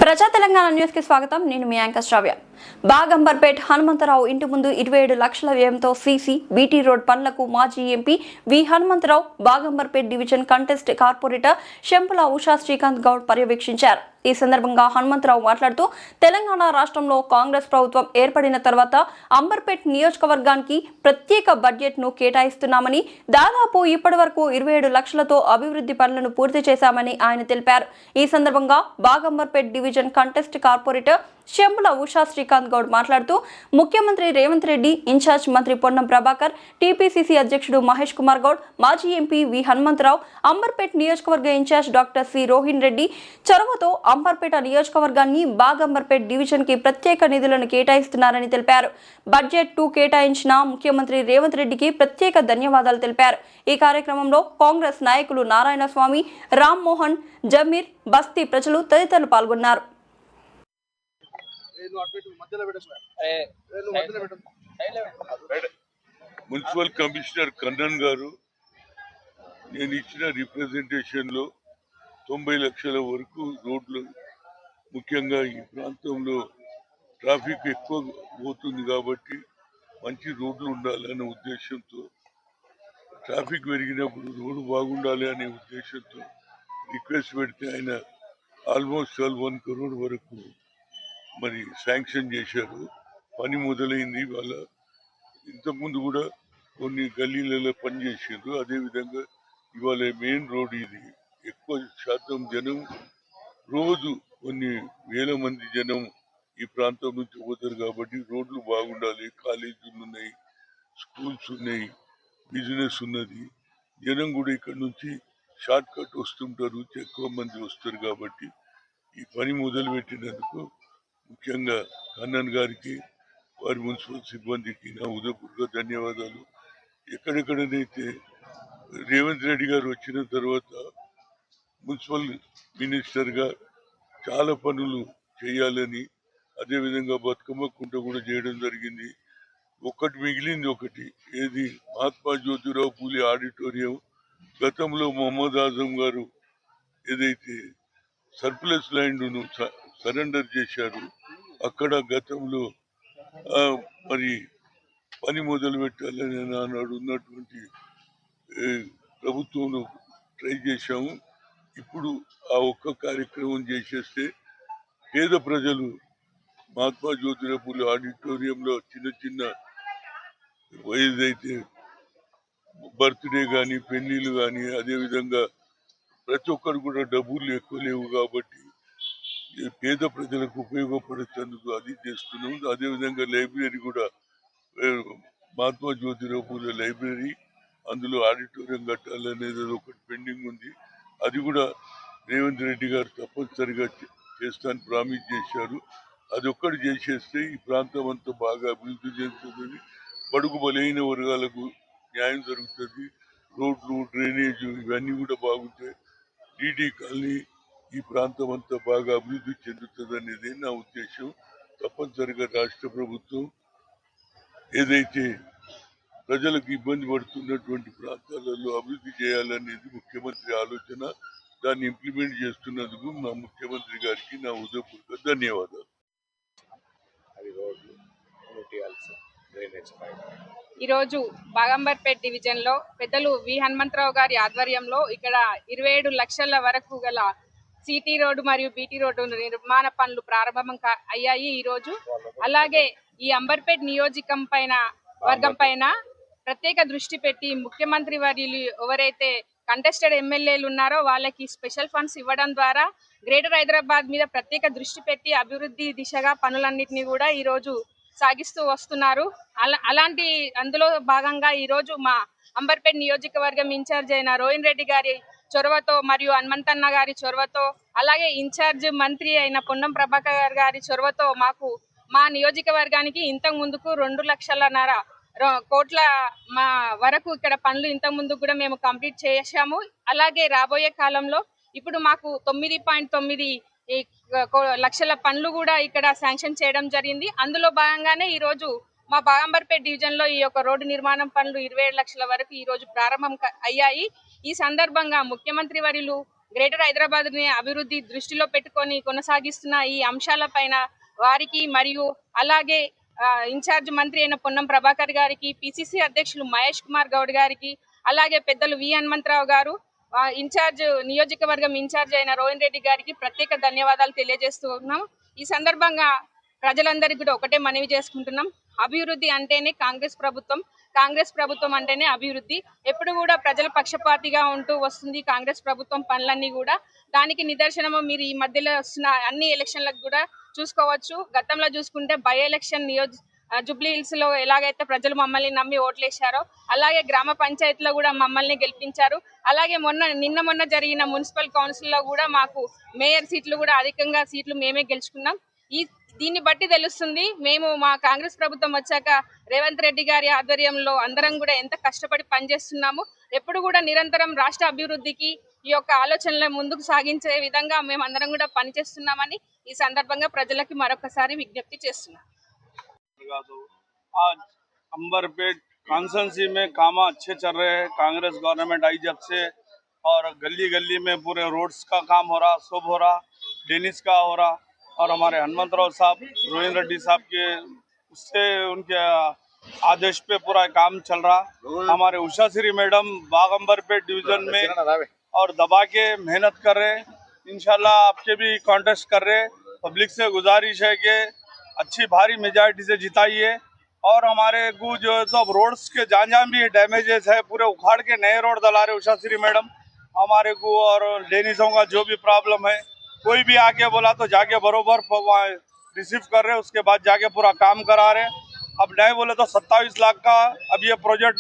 ప్రజా తెలంగాణ న్యూస్ కి స్వాగతం. నేను మీ యాంకర్ శ్రావ్య. బాగంబర్పేట్ హనుమంతరావు ఇంటి ముందు 27 లక్షల వ్యయంతో సీసీ బీటీ రోడ్ పనులకు మాజీ MP V Hanumantha Rao, Bagh Amberpet division contest corporator Shampula Usha Srikanth Goud పర్యవేక్షించారు. ఈ సందర్భంగా హనుమంతరావు మాట్లాడుతూ తెలంగాణ రాష్ట్రంలో కాంగ్రెస్ ప్రభుత్వం ఏర్పడిన తర్వాత అంబర్పేట్ నియోజకవర్గానికి ప్రత్యేక బడ్జెట్ ను కేటాయిస్తున్నామని, దాదాపు ఇప్పటి వరకు 27 లక్షలతో అభివృద్ధి పనులను పూర్తి చేశామని ఆయన తెలిపారు. ఈ సందర్భంగా Bagh Amberpet division contest corporator Shampula Usha Srikanth Goud మాట్లాడుతూ ముఖ్యమంత్రి రేవంత్ రెడ్డి, ఇన్ఛార్జ్ మంత్రి పొన్నం ప్రభాకర్, టీపీసీసీ అధ్యక్షుడు మహేష్ కుమార్ గౌడ్, మాజీ ఎంపీ వి హనుమంతరావు, అంబర్పేట్ నియోజకవర్గ in charge doctor C Rohin Reddy చొరవతో అంబర్పేట నియోజకవర్గాన్ని బాగంబర్పేట్ డివిజన్ కి ప్రత్యేక నిధులను కేటాయిస్తున్నారని తెలిపారు. బడ్జెట్ 2 కేటాయించిన ముఖ్యమంత్రి రేవంత్ రెడ్డికి ప్రత్యేక ధన్యవాదాలు తెలిపారు. ఈ కార్యక్రమంలో కాంగ్రెస్ నాయకులు నారాయణ స్వామి, రామ్ మోహన్, జమీర్, బస్తీ ప్రజలు తదితరులు పాల్గొన్నారు. మున్సిపల్ కమిషనర్ కన్నన్ గారు నేను ఇచ్చిన రిప్రజెంటేషన్ లో 90 లక్షల వరకు రోడ్లు, ముఖ్యంగా ఈ ప్రాంతంలో ట్రాఫిక్ ఎక్కువ పోతుంది కాబట్టి మంచి రోడ్లు ఉండాలనే ఉద్దేశంతో, ట్రాఫిక్ పెరిగినప్పుడు రోడ్డు బాగుండాలి అనే ఉద్దేశంతో రిక్వెస్ట్ పెడితే ఆయన ఆల్మోస్ట్ 1 crore వరకు మరి శాంక్షన్ చేశారు. పని మొదలైంది. వాళ్ళ ఇంతకుముందు కూడా కొన్ని గల్లీలలో పనిచేసారు. అదేవిధంగా ఇవాళ మెయిన్ రోడ్ ఇది. ఎక్కువ శాతం జనం, రోజు కొన్ని వేల మంది జనం ఈ ప్రాంతం నుంచి పోతారు కాబట్టి రోడ్లు బాగుండాలి. కాలేజీలు ఉన్నాయి, స్కూల్స్ ఉన్నాయి, బిజినెస్ ఉన్నది. జనం కూడా ఇక్కడ నుంచి షార్ట్ కట్ వస్తుంటారు, ఎక్కువ మంది వస్తారు. కాబట్టి ఈ పని మొదలు పెట్టినందుకు ముఖ్యంగా కన్నన్ గారికి, వారి మున్సిపల్ సిబ్బందికి నా హృదయపూర్వక ధన్యవాదాలు. ఎక్కడెక్కడనైతే రేవంత్ రెడ్డి గారు వచ్చిన తర్వాత మున్సిపల్ మినిస్టర్గా చాలా పనులు చేయాలని, అదేవిధంగా బతుకమ్మ కుంట కూడా చేయడం జరిగింది. ఒకటి మిగిలింది, ఒకటి ఏది మహాత్మా జ్యోతిరావు పూలే ఆడిటోరియం. గతంలో మొహమ్మద్ ఆజం గారు ఏదైతే సర్ప్లస్ ల్యాండ్ను సరెండర్ చేశారు, అక్కడ గతంలో మరి పని మొదలు పెట్టాలని నాడు ఉన్నటువంటి ప్రభుత్వంలో ట్రై చేశాము. ఇప్పుడు ఆ ఒక్క కార్యక్రమం చేసేస్తే పేద ప్రజలు మహాత్మా జ్యోతిరావు పూలే ఆడిటోరియంలో చిన్న చిన్న ఏదైతే బర్త్డే కానీ, పెళ్లిళ్ళు కానీ, అదేవిధంగా ప్రతి ఒక్కరు కూడా డబ్బులు ఎక్కువ లేవు కాబట్టి పేద ప్రజలకు ఉపయోగపడేందుకు అది చేస్తున్నాం. అదేవిధంగా లైబ్రరీ కూడా, మహాత్మా జ్యోతిరావు పూలే లైబ్రరీ, అందులో ఆడిటోరియం కట్టాలనేది ఒకటి పెండింగ్ ఉంది. అది కూడా రేవంత్ రెడ్డి గారు తప్పనిసరిగా చేస్తానని ప్రామిస్ చేశారు. అది ఒక్కటి చేసేస్తే ఈ ప్రాంతం అంతా బాగా అభివృద్ధి చెందుతుంది. బడుగు బలైన వర్గాలకు న్యాయం జరుగుతుంది. రోడ్లు, డ్రైనేజ్ ఇవన్నీ కూడా బాగుంటాయి. డీడీ కాలనీ, ఈ ప్రాంతం అంతా బాగా అభివృద్ధి చెందుతుంది అనేది నా ఉద్దేశం. తప్పనిసరిగా రాష్ట్ర ప్రభుత్వం ఏదైతే ప్రజలకు ఇబ్బంది పడుతున్నటువంటి ప్రాంతాలలో అభివృద్ధి చేయాలనేది ముఖ్యమంత్రి ఆలోచన. దాన్ని ఇంప్లిమెంట్ చేస్తున్నందుకు మా ముఖ్యమంత్రి గారికి నా హృదయపూర్వక ధన్యవాదాలు. ఈరోజు బాగంబర్పేట్ డివిజన్ లో పెద్దలు వి హనుమంతరావు గారి ఆధ్వర్యంలో ఇక్కడ 27 లక్షల వరకు గల సిటీ రోడ్డు మరియు బీటీ రోడ్డు నిర్మాణ పనులు ప్రారంభం అయ్యాయి ఈ రోజు. అలాగే ఈ అంబర్పేట్ వర్గం పైన ప్రత్యేక దృష్టి పెట్టి ముఖ్యమంత్రి వర్యులు ఎవరైతే కంటెస్టెడ్ ఎమ్మెల్యేలు ఉన్నారో వాళ్ళకి స్పెషల్ ఫండ్స్ ఇవ్వడం ద్వారా గ్రేటర్ హైదరాబాద్ మీద ప్రత్యేక దృష్టి పెట్టి అభివృద్ధి దిశగా పనులన్నింటినీ కూడా ఈ రోజు సాగిస్తూ వస్తున్నారు. అలాంటి అందులో భాగంగా ఈ రోజు మా అంబర్పేట్ నియోజకవర్గం ఇన్ఛార్జ్ అయిన రోహిన్ రెడ్డి గారి చొరవతో మరియు హనుమంతన్న గారి చొరవతో, అలాగే ఇన్ఛార్జ్ మంత్రి అయిన పొన్నం ప్రభాకర్ గారి చొరవతో మాకు మా నియోజకవర్గానికి ఇంతకు ముందుకు 2,50,000 కోట్ల వరకు ఇక్కడ పనులు ఇంతకు ముందు కూడా మేము కంప్లీట్ చేశాము. అలాగే రాబోయే కాలంలో ఇప్పుడు మాకు 9.9 లక్షల పనులు కూడా ఇక్కడ శాంక్షన్ చేయడం జరిగింది. అందులో భాగంగానే ఈ రోజు మా బాగంబర్పేట్ డివిజన్ లో ఈ యొక్క రోడ్డు నిర్మాణం పనులు 27 లక్షల వరకు ఈ రోజు ప్రారంభం అయ్యాయి. ఈ సందర్భంగా ముఖ్యమంత్రి వర్యులు గ్రేటర్ హైదరాబాద్ ని అభివృద్ధి దృష్టిలో పెట్టుకొని కొనసాగిస్తున్న ఈ అంశాలపైన వారికి మరియు అలాగే ఇన్ఛార్జ్ మంత్రి అయిన పొన్నం ప్రభాకర్ గారికి, పిసిసి అధ్యక్షులు మహేష్ కుమార్ గౌడ్ గారికి, అలాగే పెద్దలు వి హనుమంతరావు గారు, నియోజకవర్గం ఇన్ఛార్జ్ అయిన రోహన్ రెడ్డి గారికి ప్రత్యేక ధన్యవాదాలు తెలియజేస్తూ ఉన్నాం. ఈ సందర్భంగా ప్రజలందరికీ కూడా ఒకటే మనవి చేసుకుంటున్నాం, అభివృద్ధి అంటేనే కాంగ్రెస్ ప్రభుత్వం అంటేనే అభివృద్ధి. ఎప్పుడు కూడా ప్రజల పక్షపాతిగా ఉంటూ వస్తుంది కాంగ్రెస్ ప్రభుత్వం పనులన్నీ కూడా. దానికి నిదర్శనము మీరు ఈ మధ్యలో వస్తున్న అన్ని ఎలక్షన్లకు కూడా చూసుకోవచ్చు. గతంలో చూసుకుంటే బై ఎలక్షన్ జూబ్లీ హిల్స్ లో ఎలాగైతే ప్రజలు మమ్మల్ని నమ్మి ఓట్లేశారో అలాగే గ్రామ పంచాయతీలో కూడా మమ్మల్ని గెలిపించారు. అలాగే నిన్న మొన్న జరిగిన మున్సిపల్ కౌన్సిల్ లో కూడా మాకు మేయర్ సీట్లు కూడా అధికంగా సీట్లు మేమే గెలుచుకున్నాం. దీన్ని బట్టి తెలుస్తుంది మేము మా కాంగ్రెస్ ప్రభుత్వం వచ్చాక రేవంత్ రెడ్డి గారి ఆధ్వర్యంలో అందరం కూడా ఎంత కష్టపడి పనిచేస్తున్నాము. ఎప్పుడు కూడా నిరంతరం రాష్ట్ర అభివృద్ధికి ఈ యొక్క ఆలోచనలు ముందుకు సాగించే విధంగా మేము అందరం కూడా పనిచేస్తున్నామని ఈ సందర్భంగా ప్రజలకి మరొకసారి విజ్ఞప్తి చేస్తున్నాం. आज अंबरपेट कॉन्स्टिट्यूंसी में काम अच्छे चल रहे हैं। कांग्रेस गवर्नमेंट आई जब से, और गली गली में पूरे रोड्स का काम हो रहा, सब हो रहा, डेनिस का हो रहा, और हमारे हनुमंतराव साहब, रोहिन रेड्डी साहब के उससे उनके आदेश पे पूरा काम चल रहा। हमारे उषा श्री मैडम बाग अंबरपेट डिवीजन में और दबा के मेहनत कर रहे हैं। इंशाल्लाह आपके भी कॉन्टेस्ट कर रहे हैं। पब्लिक से गुजारिश है कि अच्छी भारी मेजॉरिटी से जिताइए। और हमारे को जो सब रोड्स के जहाँ भी डैमेजेस है पूरे उखाड़ के नए रोड डला रहे उषा श्री मैडम हमारे को। और डेनिसों का जो भी प्रॉब्लम है कोई भी आके बोला तो जाके बरोबर रिसीव कर रहे, उसके बाद जाके पूरा काम करा रहे। अब नए बोले तो 27 लाख का अब ये प्रोजेक्ट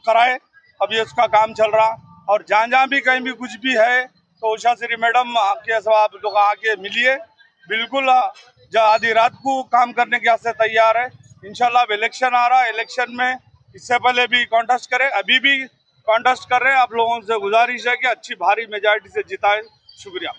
कराए, अब ये उसका काम चल रहा। और जहाँ भी कहीं भी कुछ भी है तो उषा श्री मैडम आपके सब आप लोग आके मिलिए, बिल्कुल आधी रात को काम करने के वास्ते तैयार है। इंशाल्लाह अब इलेक्शन आ रहा है, इलेक्शन में इससे पहले भी कॉन्टेस्ट करें, अभी भी कॉन्टेस्ट कर रहे हैं। आप लोगों से गुजारिश है कि अच्छी भारी मेजॉरिटी से जिताए। शुक्रिया।